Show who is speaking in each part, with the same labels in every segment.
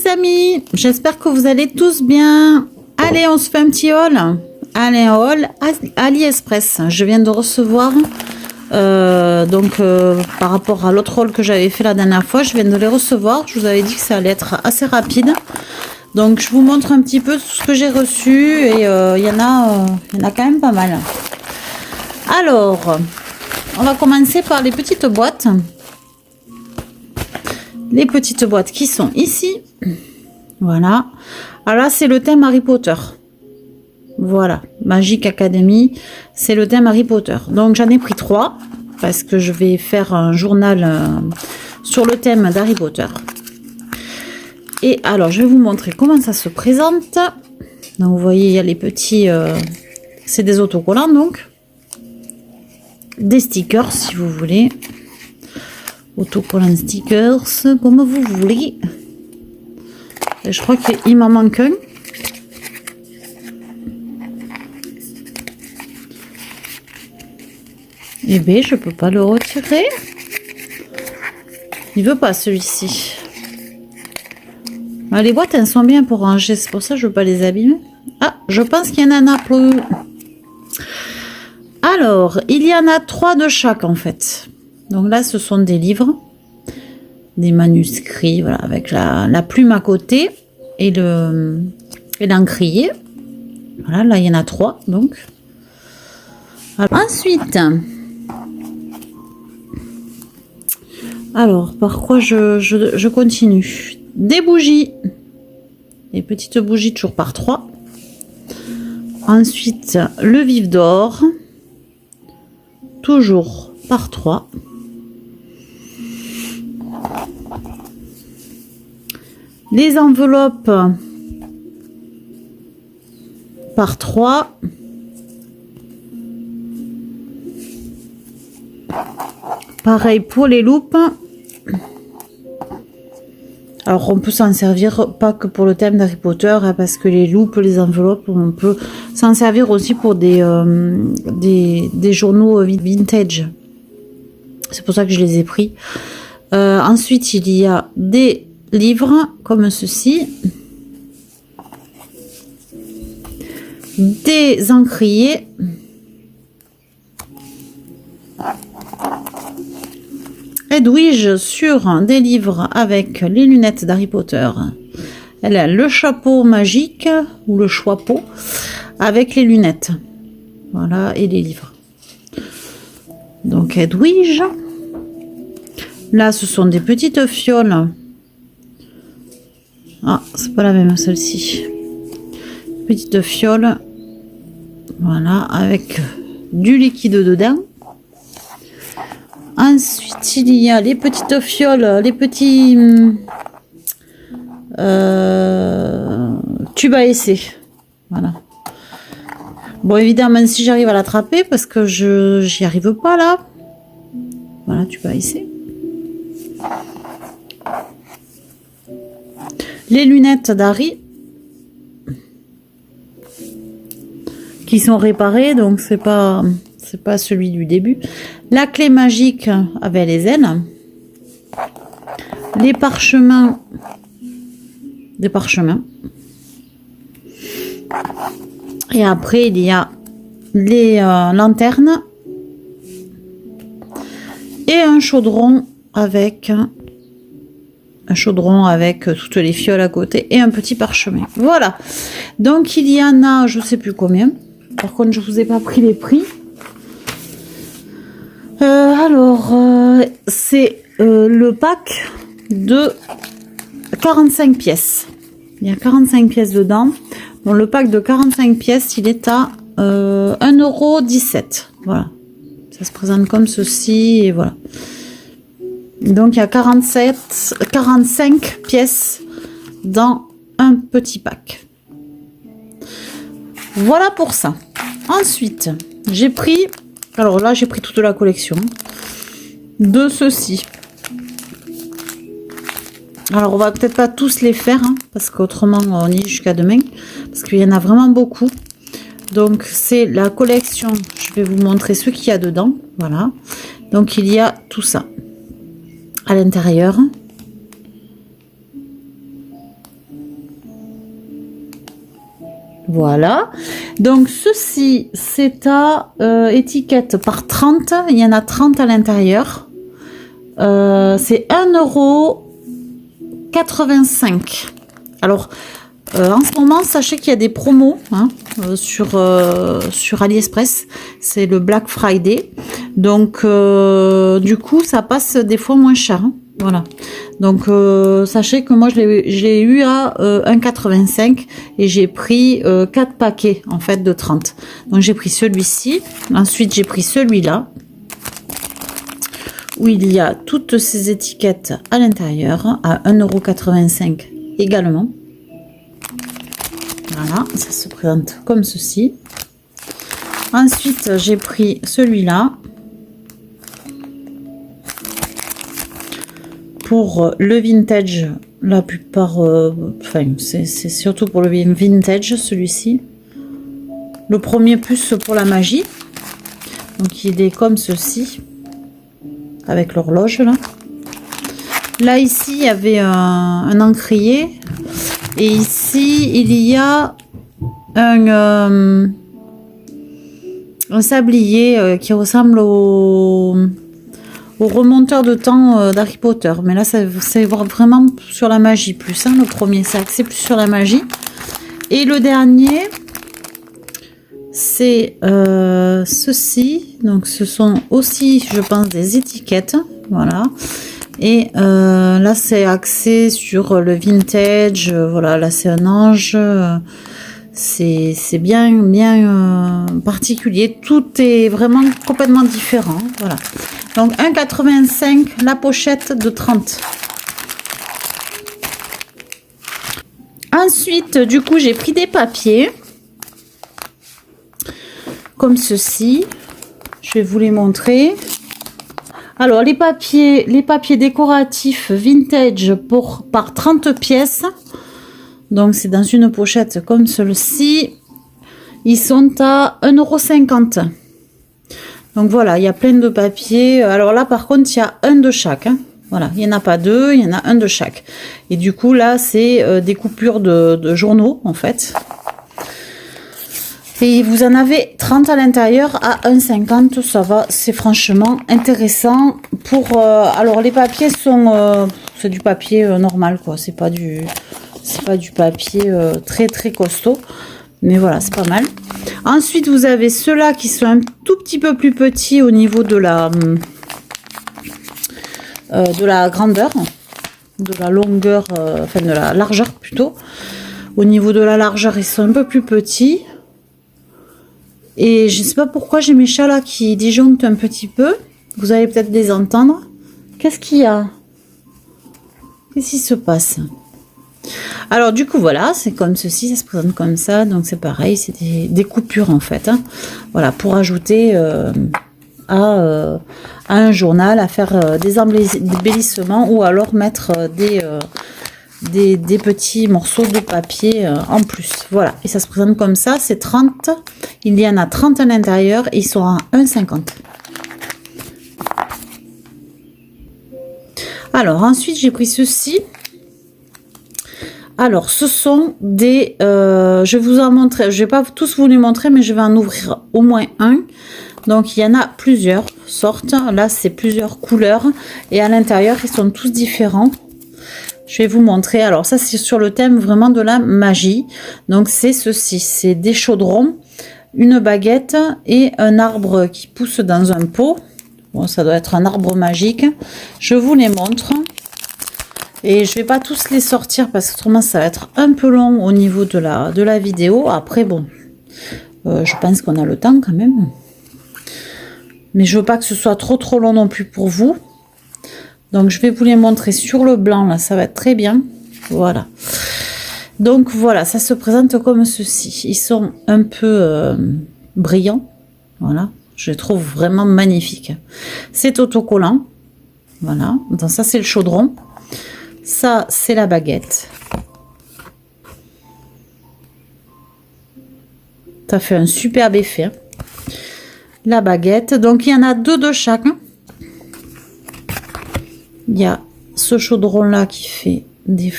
Speaker 1: amis, j'espère que vous allez tous bien. Allez, on se fait un petit haul. Allez, un haul AliExpress. Je viens de recevoir, par rapport à l'autre haul que j'avais fait la dernière fois, je viens de les recevoir. Je vous avais dit que ça allait être assez rapide. Donc, je vous montre un petit peu tout ce que j'ai reçu. Et il y en a quand même pas mal. Alors, on va commencer par les petites boîtes. Les petites boîtes qui sont ici. Voilà. Alors là, c'est le thème Harry Potter. Voilà. Magic Academy. C'est le thème Harry Potter. Donc, j'en ai pris 3. Parce que je vais faire un journal sur le thème d'Harry Potter. Et alors, je vais vous montrer comment ça se présente. Donc, vous voyez, il y a les petits... c'est des autocollants, donc. Des stickers, si vous voulez. Autocollant stickers, comme vous voulez. Et je crois qu'il m'en manque un. Eh bien, je peux pas le retirer. Il veut pas celui-ci. Les boîtes, elles sont bien pour ranger. C'est pour ça que je veux pas les abîmer. Ah, je pense qu'il y en a plus. Alors, il y en a 3 de chaque, en fait. Donc là, ce sont des livres, des manuscrits, voilà, avec la plume à côté et l'encrier. Voilà, là, il y en a 3, donc. Alors, ensuite, alors, par quoi je continue? Des bougies, des petites bougies toujours par 3. Ensuite, le vif d'or, toujours par 3. Les enveloppes par 3. Pareil pour les loupes. Alors on peut s'en servir pas que pour le thème d'Harry Potter, hein, parce que les loupes, les enveloppes, on peut s'en servir aussi pour des journaux vintage. C'est pour ça que je les ai pris. Ensuite, il y a des livres comme ceci, des encriers, Edwige sur des livres avec les lunettes d'Harry Potter. Elle a le chapeau magique ou le chapeau avec les lunettes. Voilà, et les livres. Donc Edwige. Là, ce sont des petites fioles. Ah, c'est pas la même celle-ci. Petite fiole. Voilà, avec du liquide dedans. Ensuite, il y a les petites fioles, les petits tubes à essai. Voilà. Bon, évidemment, si j'arrive à l'attraper, parce que j'y arrive pas là. Voilà, tube à essai. Les lunettes d'Harry qui sont réparées, donc c'est pas celui du début. La clé magique avec les ailes. Les parchemins. Des parchemins. Et après, il y a les lanternes. Et un chaudron avec toutes les fioles à côté et un petit parchemin. Voilà. Donc, il y en a, je sais plus combien. Par contre, je vous ai pas pris les prix. C'est le pack de 45 pièces. Il y a 45 pièces dedans. Bon, le pack de 45 pièces, il est à 1,17 €. Voilà. Ça se présente comme ceci et voilà. Donc, il y a 45 pièces dans un petit pack. Voilà pour ça. Ensuite, j'ai pris... Alors là, j'ai pris toute la collection de ceux-ci. Alors, on va peut-être pas tous les faire, hein, parce qu'autrement, on y est jusqu'à demain. Parce qu'il y en a vraiment beaucoup. Donc, c'est la collection. Je vais vous montrer ce qu'il y a dedans. Voilà. Donc, il y a tout ça à l'intérieur. Voilà. Donc, ceci, c'est à étiquette par 30. Il y en a 30 à l'intérieur. C'est 1,85 €. Alors, en ce moment, sachez qu'il y a des promos hein, sur AliExpress. C'est le Black Friday. Donc, du coup, ça passe des fois moins cher. Hein. Voilà. Donc, sachez que moi, je l'ai eu à 1,85 € et j'ai pris 4 paquets, en fait, de 30. Donc, j'ai pris celui-ci. Ensuite, j'ai pris celui-là, où il y a toutes ces étiquettes à l'intérieur, à 1,85 € également. Voilà, ça se présente comme ceci. Ensuite, j'ai pris celui-là. Pour le vintage, la plupart, enfin, c'est surtout pour le vintage, celui-ci. Le premier plus pour la magie. Donc, il est comme ceci. Avec l'horloge, là. Là, ici, il y avait un encrier. Et ici, il y a un sablier qui ressemble au remonteur de temps d'Harry Potter. Mais là, c'est vraiment sur la magie plus. Hein, le premier, c'est axé plus sur la magie. Et le dernier, c'est ceci. Donc, ce sont aussi, je pense, des étiquettes. Voilà. Et là, c'est axé sur le vintage. Voilà, là, c'est un ange. C'est bien particulier. Tout est vraiment complètement différent. Voilà. Donc 1,85 € la pochette de 30. Ensuite, du coup, j'ai pris des papiers. Comme ceci. Je vais vous les montrer. Alors, les papiers décoratifs vintage par 30 pièces. Donc, c'est dans une pochette comme celle-ci. Ils sont à 1,50 €. Donc, voilà, il y a plein de papiers. Alors là, par contre, il y a un de chaque. Hein. Voilà, il n'y en a pas deux, il y en a un de chaque. Et du coup, là, c'est des coupures de journaux, en fait. Et vous en avez 30 à l'intérieur à 1,50 €. Ça va, c'est franchement intéressant. Alors, les papiers sont... c'est du papier normal, quoi. C'est pas du papier très, très costaud. Mais voilà, c'est pas mal. Ensuite, vous avez ceux-là qui sont un tout petit peu plus petits au niveau de la grandeur, de la longueur, enfin de la largeur plutôt. Au niveau de la largeur, ils sont un peu plus petits. Et je ne sais pas pourquoi j'ai mes chats là qui disjonctent un petit peu. Vous allez peut-être les entendre. Qu'est-ce qu'il y a? Qu'est-ce qui se passe? Alors du coup voilà, c'est comme ceci, ça se présente comme ça, donc c'est pareil, c'est des coupures en fait, hein. Voilà, pour ajouter à un journal, à faire des embellissements ou alors mettre des petits morceaux de papier en plus. Voilà, et ça se présente comme ça, c'est 30, il y en a 30 à l'intérieur, ils sont à 1,50 €. Alors ensuite j'ai pris ceci. Alors, ce sont des... je vais vous en montrer. Je vais pas tous vous les montrer, mais je vais en ouvrir au moins un. Donc, il y en a plusieurs sortes. Là, c'est plusieurs couleurs. Et à l'intérieur, ils sont tous différents. Je vais vous montrer. Alors, ça, c'est sur le thème vraiment de la magie. Donc, c'est ceci. C'est des chaudrons, une baguette et un arbre qui pousse dans un pot. Bon, ça doit être un arbre magique. Je vous les montre. Et je vais pas tous les sortir parce que autrement ça va être un peu long au niveau de la vidéo. Après bon, je pense qu'on a le temps quand même. Mais je veux pas que ce soit trop long non plus pour vous. Donc je vais vous les montrer sur le blanc là, ça va être très bien. Voilà. Donc voilà, ça se présente comme ceci. Ils sont un peu brillants. Voilà, je les trouve vraiment magnifiques. C'est autocollant. Voilà, donc ça c'est le chaudron. Ça, c'est la baguette. Ça fait un superbe effet. Hein. La baguette. Donc, il y en a deux de chaque. Il y a ce chaudron-là qui fait des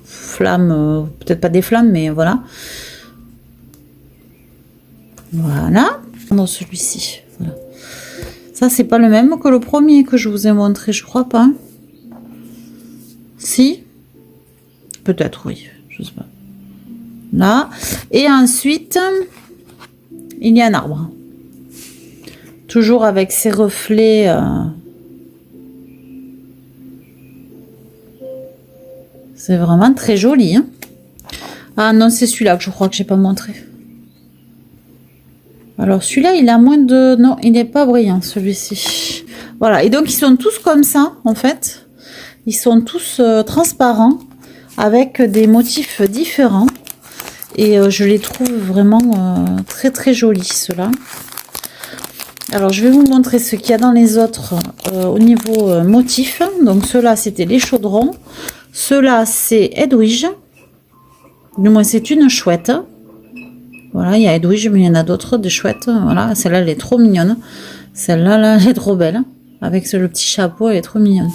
Speaker 1: flammes. Peut-être pas des flammes, mais voilà. Voilà. Dans celui-ci. Voilà. Ça, c'est pas le même que le premier que je vous ai montré, je crois pas. Si? Peut-être, oui. Je sais pas. Là. Et ensuite, il y a un arbre. Toujours avec ses reflets. C'est vraiment très joli. Hein. Ah non, c'est celui-là que je crois que j'ai pas montré. Alors celui-là, il a moins de... Non, il n'est pas brillant, celui-ci. Voilà, et donc ils sont tous comme ça, en fait. Ils sont tous transparents, avec des motifs différents. Et je les trouve vraiment très très jolis, ceux-là. Alors, je vais vous montrer ce qu'il y a dans les autres au niveau motif. Donc, ceux-là, c'était les chaudrons. Ceux-là, c'est Edwige. Du moins, c'est une chouette. Voilà, il y a Edwige, mais il y en a d'autres, des chouettes. Voilà, celle-là, elle est trop mignonne. Celle-là, là, elle est trop belle. Avec le petit chapeau, elle est trop mignonne.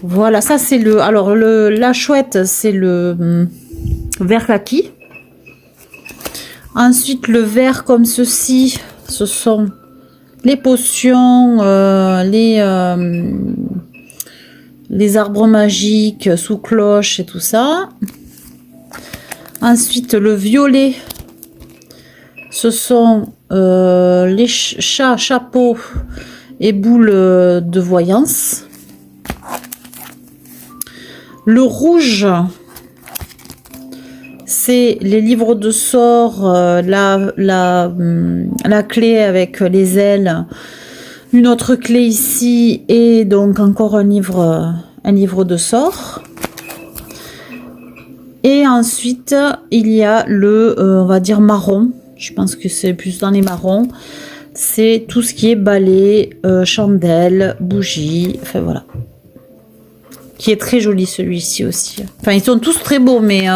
Speaker 1: Voilà, ça, c'est le... Alors, la chouette, c'est le vert kaki. Ensuite, le vert comme ceci, ce sont les potions, les arbres magiques sous cloche et tout ça. Ensuite, le violet, ce sont les chats, chapeaux et boules de voyance. Le rouge, c'est les livres de sorts, la clé avec les ailes, une autre clé ici et donc encore un livre de sorts. Et ensuite, il y a le, on va dire marron. Je pense que c'est plus dans les marrons. C'est tout ce qui est balai, chandelle, bougie, enfin voilà. Qui est très joli celui-ci aussi. Enfin, ils sont tous très beaux, mais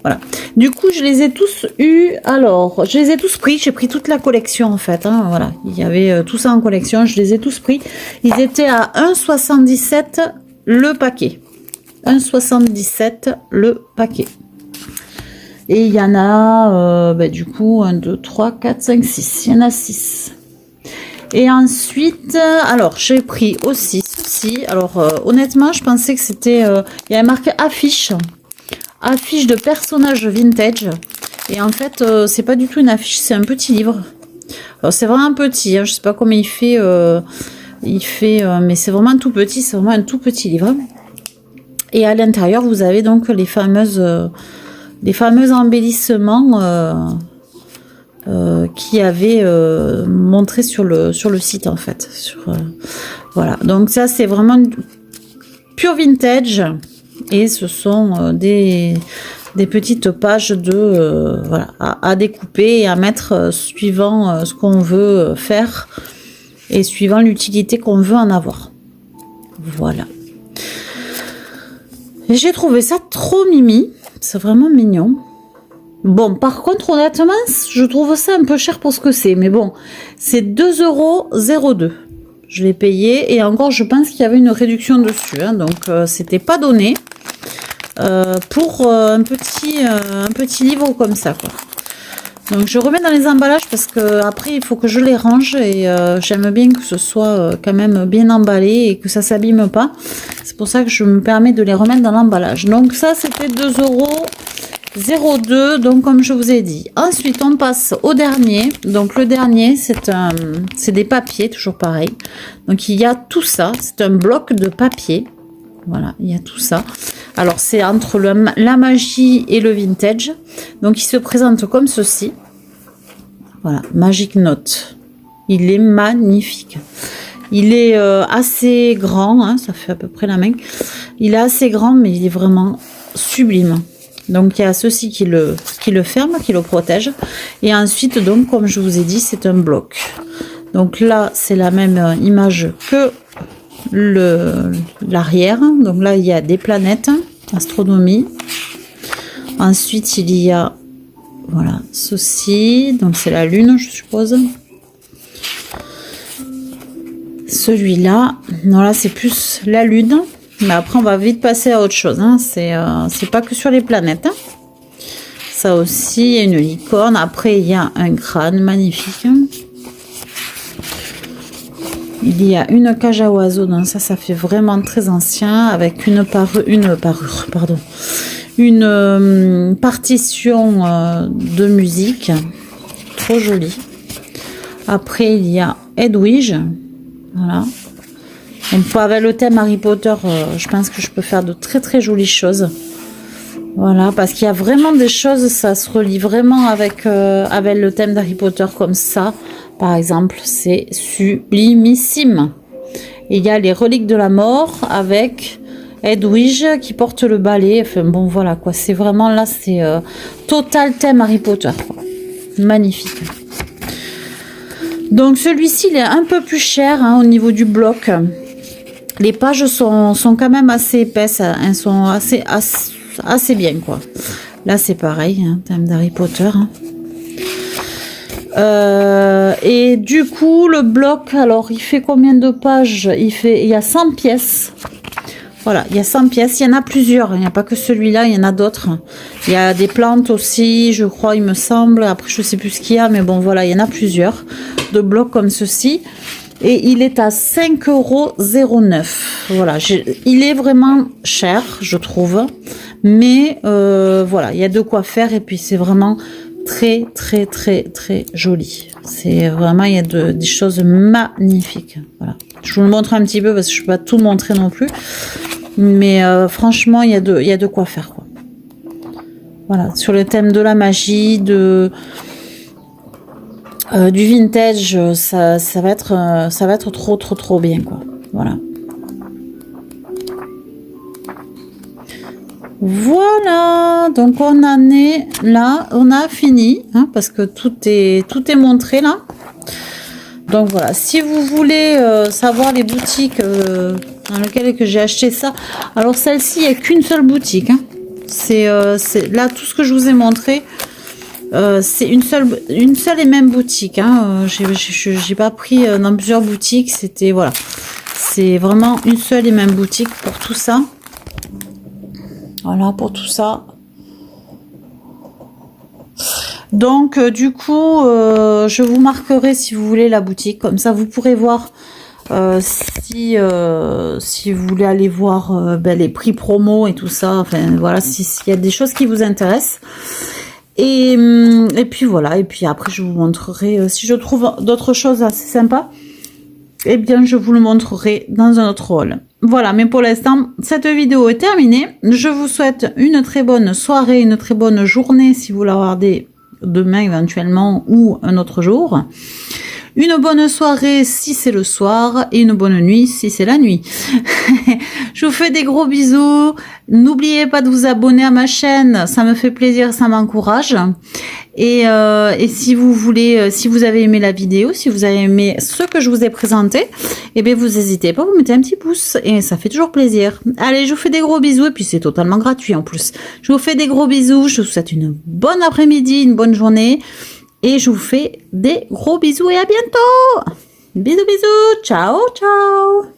Speaker 1: voilà. Du coup, je les ai tous eus. Alors, je les ai tous pris. J'ai pris toute la collection en fait. Hein, voilà, il y avait tout ça en collection. Je les ai tous pris. Ils étaient à 1,77 le paquet. 1,77 le paquet. Et il y en a, du coup, 1, 2, 3, 4, 5, 6. Il y en a 6. Et ensuite, alors, j'ai pris aussi ceci. Alors, honnêtement, je pensais que c'était... il y avait marqué affiche. Affiche de personnages vintage. Et en fait, c'est pas du tout une affiche, c'est un petit livre. Alors, c'est vraiment petit. Hein, je sais pas combien il fait. Mais c'est vraiment tout petit. C'est vraiment un tout petit livre. Et à l'intérieur, vous avez donc les fameux embellissements qui avaient montré sur le site en fait. Voilà. Donc ça, c'est vraiment pure vintage. Et ce sont des petites pages de voilà, à découper et à mettre suivant ce qu'on veut faire et suivant l'utilité qu'on veut en avoir. Voilà. J'ai trouvé ça trop mimi. C'est vraiment mignon. Bon, par contre, honnêtement, je trouve ça un peu cher pour ce que c'est. Mais bon, c'est 2,02 €. Je l'ai payé. Et encore, je pense qu'il y avait une réduction dessus. Hein, donc, c'était pas donné pour un petit livre comme ça, quoi. Donc, je remets dans les emballages parce que après il faut que je les range. Et j'aime bien que ce soit quand même bien emballé et que ça s'abîme pas. C'est pour ça que je me permets de les remettre dans l'emballage. Donc, ça, c'était 2,02 €, donc comme je vous ai dit. Ensuite, on passe au dernier. Donc, le dernier, c'est des papiers, toujours pareil. Donc, il y a tout ça. C'est un bloc de papier. Voilà, il y a tout ça. Alors, c'est entre la magie et le vintage. Donc, il se présente comme ceci. Voilà, Magic Note. Il est magnifique. Il est assez grand, hein, ça fait à peu près la main. Il est assez grand, mais il est vraiment sublime. Donc, il y a ceci qui le ferme, qui le protège. Et ensuite, donc, comme je vous ai dit, c'est un bloc. Donc là, c'est la même image que l'arrière. Donc là, il y a des planètes, astronomie. Ensuite, il y a, voilà, ceci. Donc, c'est la Lune, je suppose. Celui-là, non, là, c'est plus la Lune. Mais après, on va vite passer à autre chose. Hein. C'est pas que sur les planètes. Hein. Ça aussi, il y a une licorne. Après, il y a un crâne magnifique. Il y a une cage à oiseaux. Donc ça fait vraiment très ancien. Avec une partition de musique. Trop jolie. Après, il y a Edwige. Voilà. Donc, avec le thème Harry Potter, je pense que je peux faire de très très jolies choses. Voilà, parce qu'il y a vraiment des choses, ça se relie vraiment avec le thème d'Harry Potter comme ça. Par exemple, c'est sublimissime. Et il y a les reliques de la mort avec Edwige qui porte le balai. Enfin bon, voilà quoi. C'est vraiment là, c'est total thème Harry Potter. Magnifique. Donc celui-ci, il est un peu plus cher hein, au niveau du bloc. Les pages sont quand même assez épaisses. Elles sont assez bien quoi. Là c'est pareil, hein, thème d'Harry Potter. Hein. Et du coup le bloc, alors il fait combien de pages? Il y a 100 pièces. Voilà, il y a 100 pièces, il y en a plusieurs, il n'y a pas que celui-là, il y en a d'autres. Il y a des plantes aussi, je crois, il me semble. Après, je sais plus ce qu'il y a, mais bon, voilà, il y en a plusieurs de blocs comme ceci. Et il est à 5,09 €. Voilà, il est vraiment cher, je trouve. Mais voilà, il y a de quoi faire et puis c'est vraiment très, très, très, très joli. C'est vraiment, il y a des choses magnifiques. Voilà. Je vous le montre un petit peu parce que je ne peux pas tout montrer non plus. Mais franchement, il y a de quoi faire, quoi. Voilà, sur le thème de la magie, du vintage, ça va être trop bien, quoi. Voilà. Voilà, donc on en est là, on a fini, hein, parce que tout est montré là. Donc voilà, si vous voulez savoir les boutiques dans lesquelles que j'ai acheté ça, alors celle-ci, il n'y a qu'une seule boutique. Hein. C'est là, tout ce que je vous ai montré, c'est une seule et même boutique. Hein. J'ai pas pris dans plusieurs boutiques, c'était, voilà. C'est vraiment une seule et même boutique pour tout ça. Voilà, pour tout ça. Donc, du coup, je vous marquerai si vous voulez la boutique. Comme ça, vous pourrez voir si vous voulez aller voir les prix promo et tout ça. Enfin, voilà, s'il y a des choses qui vous intéressent. Et puis, voilà. Et puis, après, je vous montrerai. Si je trouve d'autres choses assez sympas, eh bien, je vous le montrerai dans un autre haul. Voilà, mais pour l'instant, cette vidéo est terminée. Je vous souhaite une très bonne soirée, une très bonne journée si vous la regardez demain éventuellement ou un autre jour. Une bonne soirée si c'est le soir et une bonne nuit si c'est la nuit. Je vous fais des gros bisous. N'oubliez pas de vous abonner à ma chaîne, ça me fait plaisir, ça m'encourage. Et si vous voulez, si vous avez aimé la vidéo, si vous avez aimé ce que je vous ai présenté, eh bien vous n'hésitez pas, vous mettez un petit pouce et ça fait toujours plaisir. Allez, je vous fais des gros bisous et puis c'est totalement gratuit en plus. Je vous fais des gros bisous, je vous souhaite une bonne après-midi, une bonne journée et je vous fais des gros bisous et à bientôt. Bisous bisous, ciao ciao.